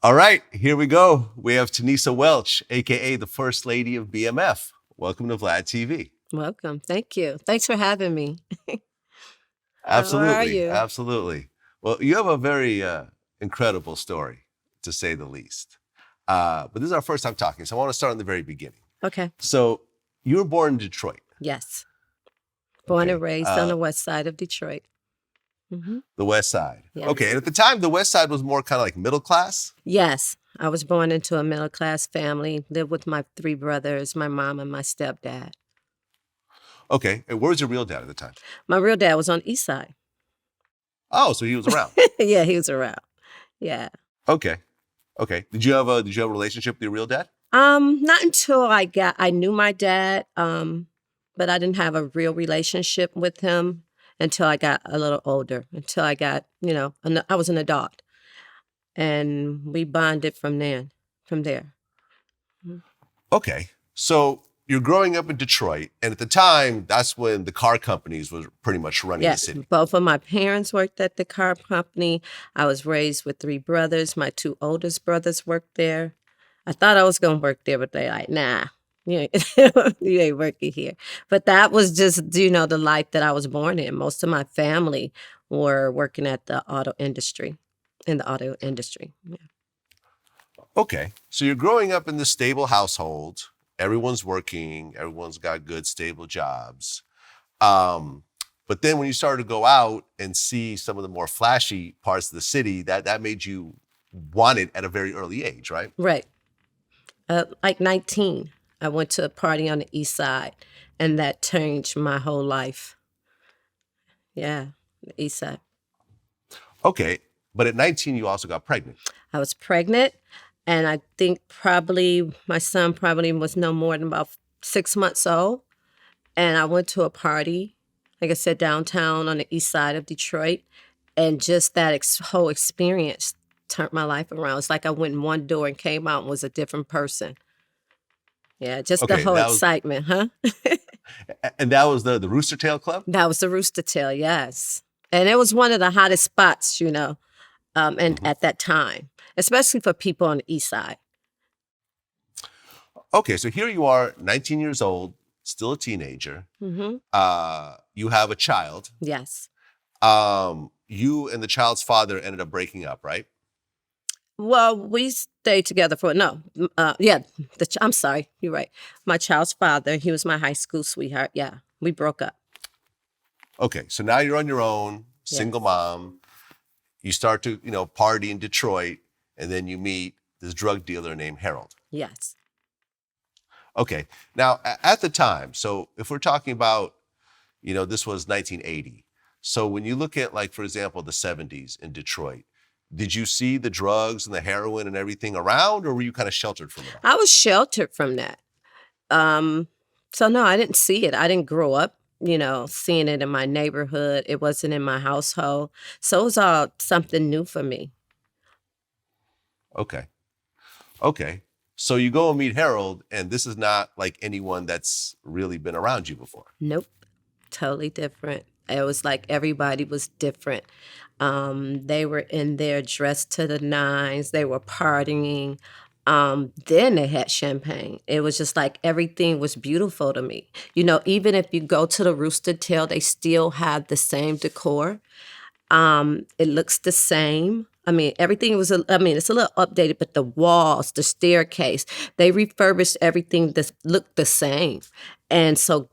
All right, here we go. We have Tonesa Welch, aka the First Lady of BMF. Welcome to Vlad TV. Welcome. Thank you. Thanks for having me. How are Absolutely, you? absolutely. Well, you have a very incredible story, to say the least. But this is our first time talking, so I want to start in the very beginning. Okay. So you were born in Detroit. Yes. Born and Okay. raised on the west side of Detroit. The West Side. Yes. Okay, and at the time, the West Side was more kind of like middle class. Yes. I was born into a middle class family, lived with my three brothers, my mom, and my stepdad. Okay, and where was your real dad at the time? My real dad was on the east side. Oh, so he was around. Yeah, he was around. Yeah. Okay, okay. Did you have a relationship with your real dad? Not until I knew my dad, but I didn't have a real relationship with him until I got a little older, until I got, I was an adult. And we bonded from there. Okay, so you're growing up in Detroit, and at the time, that's when the car companies was pretty much running the Yes, city. both of my parents worked at the car company. I was raised with three brothers. My two oldest brothers worked there. I thought I was going to work there, but they like, nah, you ain't, you ain't working here. But that was just, the life that I was born in. Most of my family were working at the auto industry, Yeah. Okay, so you're growing up in this stable household. Everyone's working. Everyone's got good, stable jobs. But then when you started to go out and see some of the more flashy parts of the city, that made you want it at a very early age, right? Right. Like 19, I went to a party on the east side, and that changed my whole life. Yeah, the east side. Okay, but at 19, you also got pregnant. I was pregnant, and I think probably my son probably was no more than about 6 months old. And I went to a party, like I said, downtown on the east side of Detroit, and just that whole experience turned my life around. It's like I went in one door and came out and was a different person. Yeah, just the Okay, whole excitement, huh? and that was the Rooster Tail Club? That was the Rooster Tail, yes. And it was one of the hottest spots, and at that time, especially for people on the east side. Okay, so here you are, 19 years old, still a teenager. You have a child. Yes. You and the child's father ended up breaking up, right? Well, we stayed together I'm sorry, you're right. My child's father, he was my high school sweetheart. Yeah, we broke up. Okay, so now you're on your own, single Yes. mom. You start to, party in Detroit, and then you meet this drug dealer named Harold. Yes. Okay, now at the time, so if we're talking about, this was 1980. So when you look at, like, for example, the 70s in Detroit, did you see the drugs and the heroin and everything around, or were you kind of sheltered from it all? I was sheltered from that. So no, I didn't see it. I didn't grow up, seeing it in my neighborhood. It wasn't in my household. So it was all something new for me. Okay. Okay. So you go and meet Harold, and this is not like anyone that's really been around you before. Nope. Totally different. It was like everybody was different. They were in there dressed to the nines. They were partying. Then they had champagne. It was just like everything was beautiful to me. Even if you go to the Rooster Tail, they still have the same decor. It looks the same. I mean, everything it's a little updated, but the walls, the staircase, they refurbished everything that looked the same. And so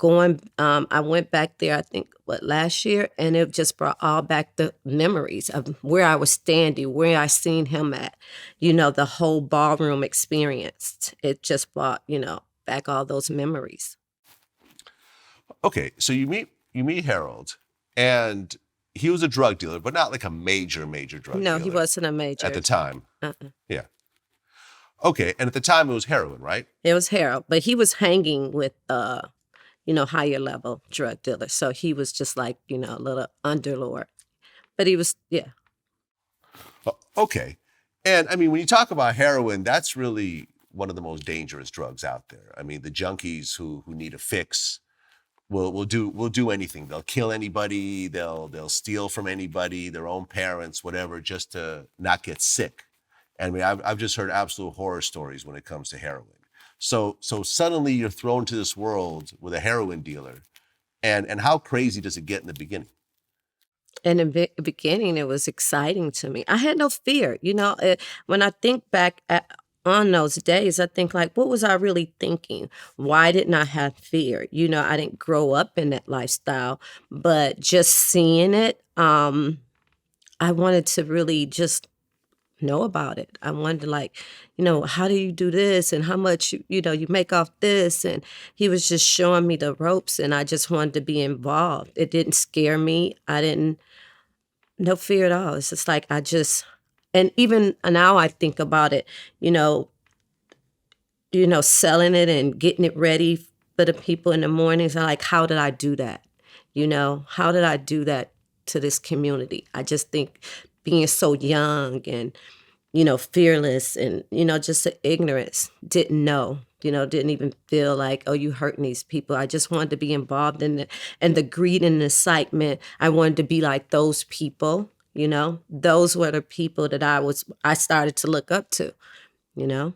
I went back there, I think, last year, and it just brought all back the memories of where I was standing, where I seen him at, the whole ballroom experience. It just brought, back all those memories. Okay, so you meet Harold, and he was a drug dealer, but not like a major drug No, dealer. he wasn't a major. At the time. Yeah. Okay, and at the time it was heroin, right? It was Harold, but he was hanging with, higher level drug dealers. So he was just like, a little underlord. But he was, yeah. Okay. And I mean, when you talk about heroin, that's really one of the most dangerous drugs out there. I mean, the junkies who need a fix will do anything. They'll kill anybody, they'll steal from anybody, their own parents, whatever, just to not get sick. And I mean, I've just heard absolute horror stories when it comes to heroin. So suddenly you're thrown to this world with a heroin dealer, and how crazy does it get in the beginning? In the beginning, it was exciting to me. I had no fear. When I think back on those days, I think like, what was I really thinking? Why didn't I have fear? I didn't grow up in that lifestyle, but just seeing it, I wanted to really just know about it. I wanted to like, how do you do this and how much you make off this, and he was just showing me the ropes, and I just wanted to be involved. It didn't scare me. I didn't no fear at all. It's just like and even now I think about it, you know, selling it and getting it ready for the people in the mornings. I'm like, how did I do that? How did I do that to this community? I just think being so young and, fearless and, just the ignorance, didn't know, didn't even feel like, oh, you hurting these people. I just wanted to be involved in it. And the greed and the excitement, I wanted to be like those people, those were the people that I started to look up to, you know?